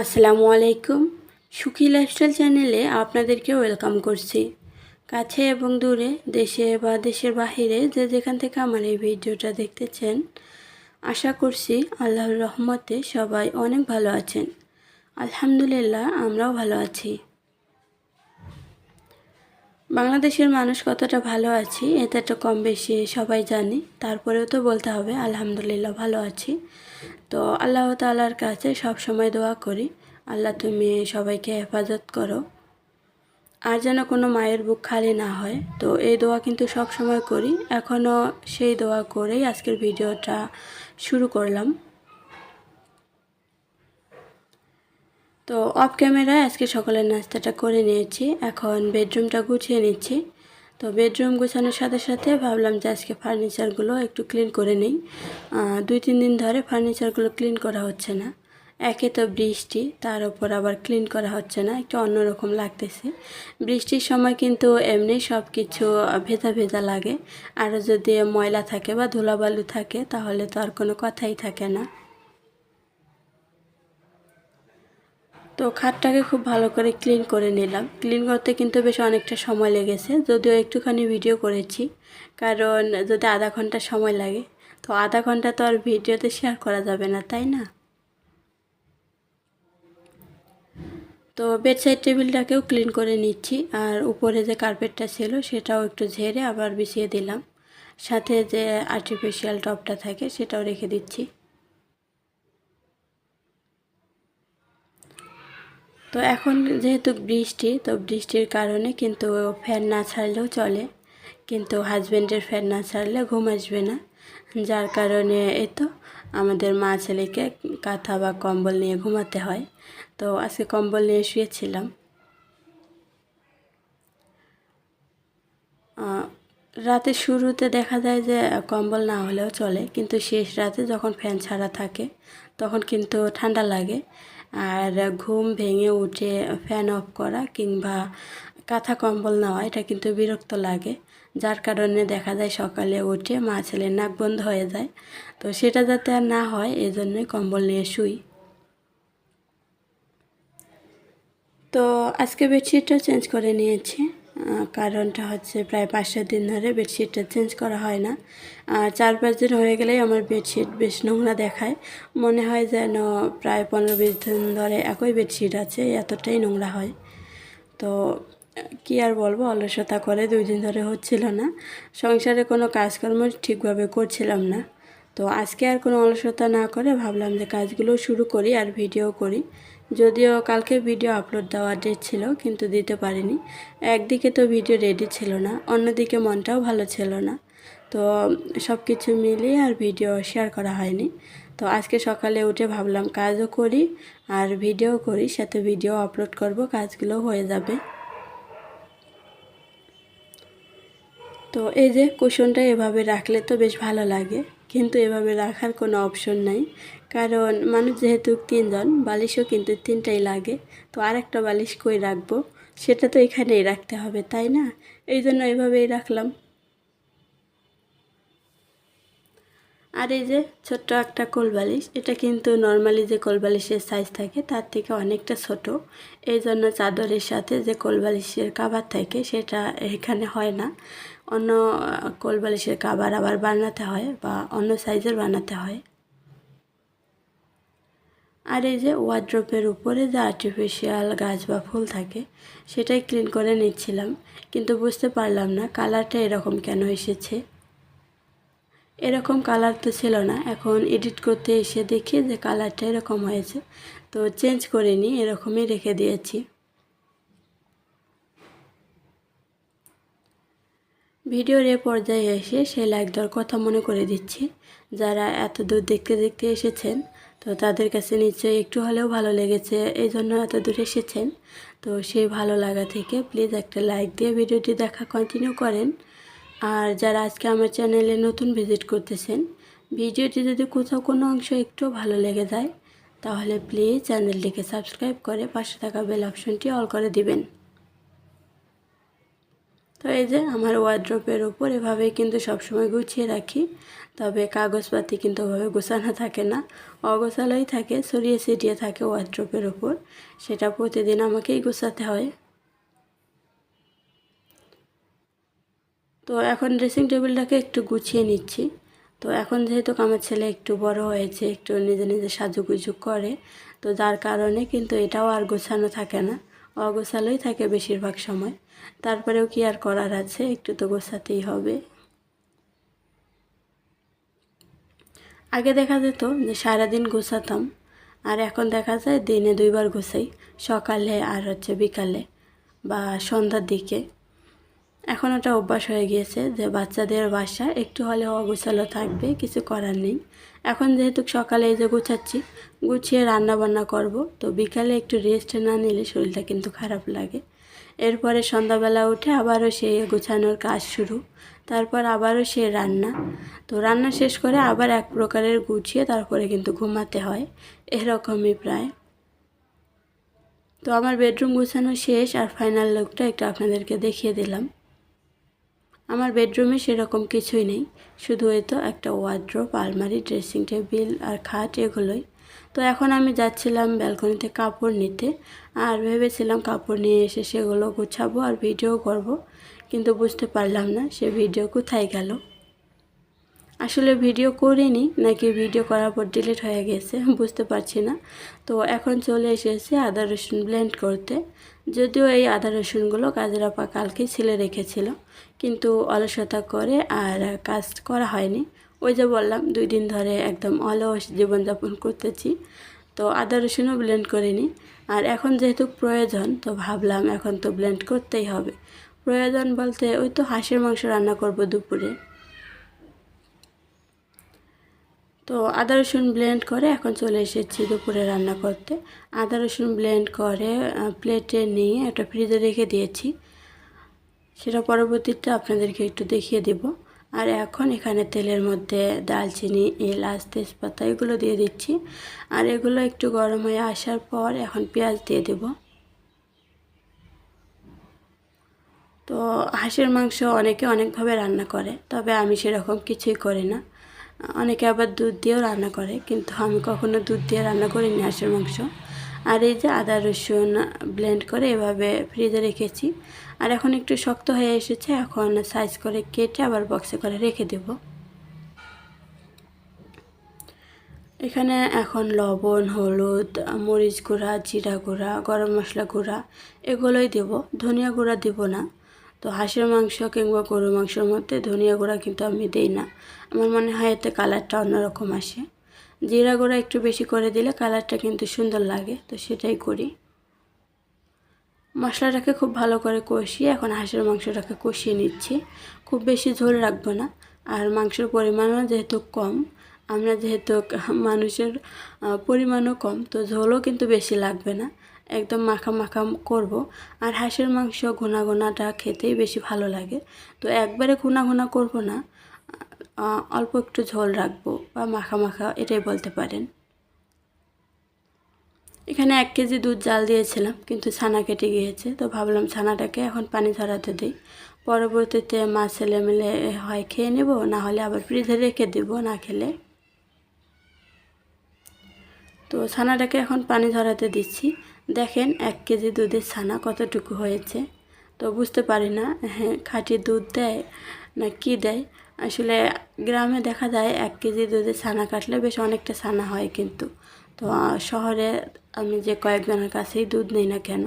আসসালামু আলাইকুম। সুখী লাইফস্টাইল চ্যানেলে আপনাদেরকে ওয়েলকাম করছি। কাছে এবং দূরে, দেশে বা দেশের বাহিরে যে যেখান থেকে আমার এই ভিডিওটা দেখতেছেন, আশা করছি আল্লাহর রহমতে সবাই অনেক ভালো আছেন। আলহামদুলিল্লাহ, আমরাও ভালো আছি। বাংলাদেশের মানুষ কতটা ভালো আছি এটা তো কম বেশি সবাই জানি, তারপরেও তো বলতে হবে আলহামদুলিল্লাহ ভালো আছি। তো আল্লাহ তাআলার কাছে সব সময় দোয়া করি, আল্লাহ তুমি সবাইকে হেফাজত করো, আর যেন কোনো মায়ের বুক খালি না হয়। তো এই দোয়া কিন্তু সব সময় করি, এখনও সেই দোয়া করেই আজকের ভিডিওটা শুরু করলাম। তো অফ ক্যামেরায় আজকে সকালের নাস্তাটা করে নিয়েছি, এখন বেডরুমটা গুছিয়ে নিচ্ছি। তো বেডরুম গুছানোর সাথে সাথে ভাবলাম যে আজকে ফার্নিচারগুলো একটু ক্লিন করে নিই। 2-3 দিন ধরে ফার্নিচারগুলো ক্লিন করা হচ্ছে না। একে তো বৃষ্টি, তার উপর আবার ক্লিন করা হচ্ছে না, একটু অন্যরকম লাগতেছে। বৃষ্টির সময় কিন্তু এমনি সব কিছু ভেজা ভেজা লাগে, আর যদি ময়লা থাকে বা ধুলাবালু থাকে তাহলে তো আর কোনো কথাই থাকে না। তো খাটটাকে খুব ভালো করে ক্লিন করে নিলাম। ক্লিন করতে কিন্তু বেশ অনেকটা সময় লেগেছে, যদিও একটুখানি ভিডিও করেছি, কারণ যদি আধা ঘন্টা সময় লাগে তো আধা ঘন্টা তো আর ভিডিওতে শেয়ার করা যাবে না, তাই না? তো বেডসাইড টেবিলটাকেও ক্লিন করে নিচ্ছি, আর উপরে যে কার্পেটটা ছিল সেটাও একটু ঝেড়ে আবার বিছিয়ে দিলাম, সাথে যে আর্টিফিশিয়াল টপটা থাকে সেটাও রেখে দিচ্ছি। তো এখন যেহেতু বৃষ্টি, তো বৃষ্টির কারণে কিন্তু ফ্যান না ছাড়লেও চলে, কিন্তু হাজব্যান্ডের ফ্যান না ছাড়লে ঘুম আসবে না, যার কারণে এই তো আমাদের মা ছেলেকে কাঁথা বা কম্বল নিয়ে ঘুমাতে হয়। তো আজকে কম্বল নিয়ে শুয়েছিলাম। রাতের শুরুতে দেখা যায় যে কম্বল না হলেও চলে, কিন্তু শেষ রাতে যখন ফ্যান ছাড়া থাকে তখন কিন্তু ঠান্ডা লাগে, আর ঘুম ভেঙে উঠে ফ্যান অফ করা কিংবা কাঁথা কম্বল নেওয়া এটা কিন্তু বিরক্ত লাগে, যার কারণে দেখা যায় সকালে উঠে মা ছেলের নাক বন্ধ হয়ে যায়। তো সেটা যাতে আর না হয় এই জন্যই কম্বল নিয়ে শুই। তো আজকে বেডশিটটা চেঞ্জ করে নিয়েছি, কারণটা হচ্ছে প্রায় 5-7 দিন ধরে বেডশিটটা চেঞ্জ করা হয় না, আর 4-5 দিন হয়ে গেলেই আমার বেডশিট বেশ নোংরা দেখায়, মনে হয় যেন প্রায় 15-20 দিন ধরে একই বেডশিট আছে, এতটাই নোংরা হয়। তো কি আর বলবো, অলসতা করে 2 দিন ধরে হচ্ছিল না, সংসারে কোনো কাজকর্ম ঠিকভাবে করছিলাম না। তো আজকে আর কোনো অলসতা না করে ভাবলাম যে কাজগুলো শুরু করি আর ভিডিও করি। যদিও কালকে ভিডিও আপলোড দেওয়ার ডেট ছিল, কিন্তু দিতে পারিনি। একদিকে তো ভিডিও রেডি ছিল না, অন্যদিকে মনটাও ভালো ছিল না। তো সব কিছু মিলিয়ে আর ভিডিও শেয়ার করা হয়নি। তো আজকে সকালে উঠে ভাবলাম কাজও করি আর ভিডিও করি, সাথে ভিডিও আপলোড করব, কাজগুলো হয়ে যাবে। তো এই যে কুশনটা এভাবে রাখলে তো বেশ ভালো লাগে, কিন্তু এভাবে রাখার কোনো অপশন নাই, কারণ মানুষ যেহেতু 3 জন, বালিশও কিন্তু 3টাই লাগে। তো আরেকটা বালিশ কই রাখবো, সেটা তো এখানেই রাখতে হবে, তাই না? এই জন্য এভাবেই রাখলাম। আর এই যে ছোট্ট একটা কোলবালিশ, এটা কিন্তু নর্মালি যে কোলবালিশের সাইজ থাকে তার থেকে অনেকটা ছোট, এই জন্য চাদরের সাথে যে কোলবালিশের কাভার থাকে সেটা এখানে হয় না, অন্য কোলবালিশের কাভার আবার বানাতে হয় বা অন্য সাইজের বানাতে হয়। আর এই যে ওয়ার্ড্রোপের উপরে যে আর্টিফিশিয়াল গাছ বা ফুল থাকে সেটাই ক্লিন করে নিচ্ছিলাম, কিন্তু বুঝতে পারলাম না কালারটা এরকম কেন এসেছে। এরকম কালার তো ছিল না, এখন এডিট করতে এসে দেখি যে কালারটা এরকম হয়েছে, তো চেঞ্জ করে নিই, এরকমই রেখে দিয়েছি। ভিডিওর এ পর্যায়ে এসে সেই লাইক দেওয়ার কথা মনে করে দিচ্ছি, যারা এত দূর দেখতে দেখতে এসেছেন তো তাদের কাছে নিশ্চয়ই একটু হলেও ভালো লেগেছে, এই জন্য এত দূর এসেছেন। তো সেই ভালো লাগা থেকে প্লিজ একটা লাইক দিয়ে ভিডিওটি দেখা কন্টিনিউ করেন। আর যারা আজকে আমার চ্যানেলে নতুন ভিজিট করতেছেন, ভিডিওটি যদি কোথাও কোনো অংশ একটু ভালো লেগে যায় তাহলে প্লিজ চ্যানেলটিকে সাবস্ক্রাইব করে পাশে থাকা বেল অপশনটি অল করে দিবেন। তো এই যে আমার ওয়ার্ড্রোপের উপর এভাবেই কিন্তু সবসময় গুছিয়ে রাখি, তবে কাগজপাতি কিন্তু ওভাবে গোছানো থাকে না, অগোছালোই থাকে, ছড়িয়ে ছিটিয়ে থাকে ওয়ার্ড্রোবের ওপর। সেটা প্রতিদিন আমাকেই গোছাতে হয়। তো এখন ড্রেসিং টেবিলটাকে একটু গুছিয়ে নিচ্ছি। তো এখন যেহেতু আমার ছেলে একটু বড় হয়েছে, একটু নিজে নিজে সাজুগুজু করে, তো যার কারণে কিন্তু এটাও আর গোছানো থাকে না, অগোছালোই থাকে বেশিরভাগ সময়। তারপরেও কি আর করার আছে, একটু তো গোছাতেই হবে। আগে দেখা যেত যে সারাদিন গোছাতাম, আর এখন দেখা যায় দিনে 2বার গোছাই, সকালে আর বিকালে বা সন্ধ্যার দিকে। এখন ওটা অভ্যাস হয়ে গিয়েছে যে বাচ্চাদের বাসা একটু হলেও অগোছালো থাকবে, কিছু করার নেই। এখন যেহেতু সকালে এই যে গুছাচ্ছি, গুছিয়ে রান্না বান্না করব, তো বিকালে একটু রেস্ট না নিলে শরীরটা কিন্তু খারাপ লাগে। এরপরে সন্ধ্যাবেলা উঠে আবারও সেই গোছানোর কাজ শুরু, তারপর আবারও সে রান্না। তো রান্না শেষ করে আবার এক প্রকারের গুছিয়ে তারপরে কিন্তু ঘুমাতে হয়, এরকমই প্রায়। তো আমার বেডরুম গুছানো শেষ, আর ফাইনাল লুকটা একটু আপনাদেরকে দেখিয়ে দিলাম। আমার বেডরুমে সেরকম কিছুই নেই, শুধু এই তো একটা ওয়ার্ড্রোব, আলমারি, ড্রেসিং টেবিল আর খাট, এগুলোই। তো এখন আমি যাচ্ছিলাম ব্যালকনিতে কাপড় নিতে, আর ভেবেছিলাম কাপড় নিয়ে এসে সেগুলো গুছাবো আর ভিডিও করব, কিন্তু বুঝতে পারলাম না সে ভিডিও কোথায় গেল। আসলে ভিডিও করিনি নাকি ভিডিও করার পর ডিলিট হয়ে গেছে বুঝতে পারছি না। তো এখন চলে এসেছি আদা রসুন ব্লেন্ড করতে। যদিও এই আদা রসুনগুলো কাজের আপা কালকেই ছিলে রেখেছিল, কিন্তু অলসতা করে আর কাজ করা হয়নি। ওই যে বললাম 2 দিন ধরে একদম অলস জীবনযাপন করতেছি, তো আদা রসুনও ব্লেন্ড করিনি। আর এখন যেহেতু প্রয়োজন, তো ভাবলাম এখন তো ব্লেন্ড করতেই হবে। প্রয়োজন বলতে ওই তো হাঁসের মাংস রান্না করব দুপুরে। তো আদা রসুন ব্লেন্ড করে এখন চলে এসেছি দুপুরে রান্না করতে। আদা রসুন ব্লেন্ড করে প্লেটে নিয়ে একটা ফ্রিজে রেখে দিয়েছি, সেটা পরবর্তীতে আপনাদেরকে একটু দেখিয়ে দেব। আর এখন এখানে তেলের মধ্যে দালচিনি, এলাচ, তেজপাতা এগুলো দিয়ে দিচ্ছি। আর এগুলো একটু গরম হয়ে আসার পর এখন পেঁয়াজ দিয়ে দেব। তো হাঁসের মাংস অনেকে অনেকভাবে রান্না করে, তবে আমি সেরকম কিছুই করি না। অনেকে আবার দুধ দিয়েও রান্না করে, কিন্তু আমি কখনো দুধ দিয়ে রান্না করিনি হাঁসের মাংস। আর এই যে আদা রসুন ব্লেন্ড করে এভাবে ফ্রিজে রেখেছি। আর এখন একটু শক্ত হয়ে এসেছে, এখন সাইজ করে কেটে আবার বক্সে করে রেখে দেব। এখানে এখন লবণ, হলুদ, মরিচ গুঁড়া, জিরা গুঁড়া, গরম মশলা গুঁড়া এগুলোই দেব, ধনিয়া গুঁড়া দেব না। তো হাঁসের মাংস কিংবা গরুর মাংসের মধ্যে ধনিয়া গুঁড়া কিন্তু আমি দিই না, আমার মনে হয় এতে কালারটা অন্যরকম আসে। জিরা গুঁড়া একটু বেশি করে দিলে কালারটা কিন্তু সুন্দর লাগে, তো সেটাই করি। মশলাটাকে খুব ভালো করে কষিয়ে এখন হাঁসের মাংসটাকে কষিয়ে নিচ্ছি। খুব বেশি ঝোল রাখবো না, আর মাংসের পরিমাণও যেহেতু কম, আমরা যেহেতু মানুষের পরিমাণও কম, তো ঝোলও কিন্তু বেশি লাগবে না, একদম মাখা মাখা করব। আর হাঁসের মাংস ঘুনা ঘুনাটা খেতেই বেশি ভালো লাগে, তো একবারে ঘুনা ঘুনা করব না, অল্প একটু ঝোল রাখবো বা মাখা মাখা এটাই বলতে পারেন। এখানে 1 কেজি দুধ জাল দিয়েছিলাম, কিন্তু ছানা কেটে গিয়েছে, তো ভাবলাম ছানাটাকে এখন পানি ঝরাতে দিই, পরবর্তীতে মা ছেলে মিলে হয় খেয়ে নেব, না হলে আবার ফ্রিজে রেখে দেব না খেলে। তো ছানাটাকে এখন পানি ঝরাতে দিচ্ছি। দেখেন 1 কেজি দুধের ছানা কতটুকু হয়েছে, তো বুঝতে পারি না হ্যাঁ খাঁটি দুধ দেয় না কি দেয়। আসলে গ্রামে দেখা যায় 1 কেজি দুধের ছানা কাটলে বেশ অনেকটা ছানা হয়, কিন্তু তো শহরে আমি যে কয়েকজনের কাছেই দুধ নেই না কেন,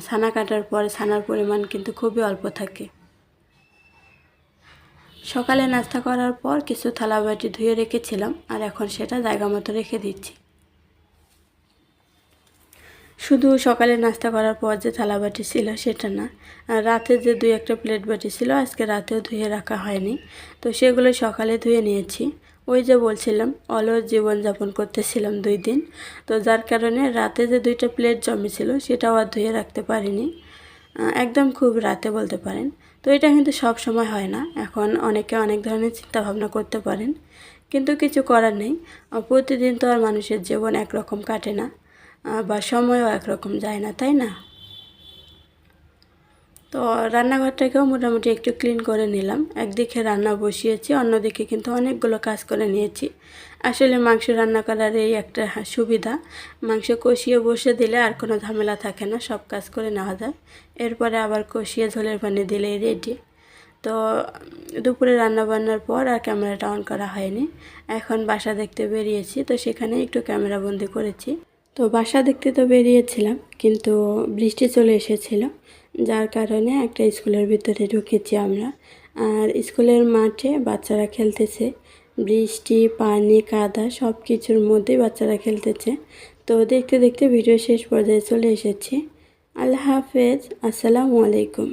ছানা কাটার পরে ছানার পরিমাণ কিন্তু খুবই অল্প থাকে। সকালে নাস্তা করার পর কিছু থালাবাটি ধুয়ে রেখেছিলাম, আর এখন সেটা জায়গা মতো রেখে দিচ্ছি। শুধু সকালে নাস্তা করার পর যে থালাবাটি ছিল সেটা না, আর রাতে যে 2-1টা প্লেট বাটি ছিল আজকে রাতেও ধুয়ে রাখা হয়নি, তো সেগুলো সকালে ধুয়ে নিয়েছি। ওই যে বলছিলাম অলস জীবনযাপন করতেছিলাম 2 দিন, তো যার কারণে রাতে যে 2টা প্লেট জমেছিল সেটাও আর ধুয়ে রাখতে পারিনি, একদম খুব রাতে বলতে পারেন। তো এটা কিন্তু সব সময় হয় না, এখন অনেকে অনেক ধরনের চিন্তাভাবনা করতে পারেন, কিন্তু কিছু করার নেই। প্রতিদিন তো আর মানুষের জীবন একরকম কাটে না, বা সময়ও একরকম যায় না, তাই না? তো রান্নাঘরটাকেও মোটামুটি একটু ক্লিন করে নিলাম। একদিকে রান্না বসিয়েছি, অন্যদিকে কিন্তু অনেকগুলো কাজ করে নিয়েছি। আসলে মাংস রান্না করার এই একটা সুবিধা, মাংস কষিয়ে বসে দিলে আর কোনো ঝামেলা থাকে না, সব কাজ করে নেওয়া যায়। এরপরে আবার কষিয়ে ঝোলের পানি দিলেই রেডি। তো দুপুরে রান্না বান্নার পর আর ক্যামেরাটা অন করা হয়নি। এখন বাসা দেখতে বেরিয়েছি, তো সেখানে একটু ক্যামেরা বন্দি করেছি। তো বাসা দেখতে তো বেরিয়েছিলাম, কিন্তু বৃষ্টি চলে এসেছিল, যার কারণে একটা স্কুলের ভিতরে ঢুকেছি আমরা। আর স্কুলের মাঠে বাচ্চারা খেলতেছে, বৃষ্টি পানি কাদা সব কিছুর মধ্যেই বাচ্চারা খেলতেছে। তো দেখতে দেখতে ভিডিও শেষ পর্যায়ে চলে এসেছি। আল্লাহ হাফেজ, আসসালামু আলাইকুম।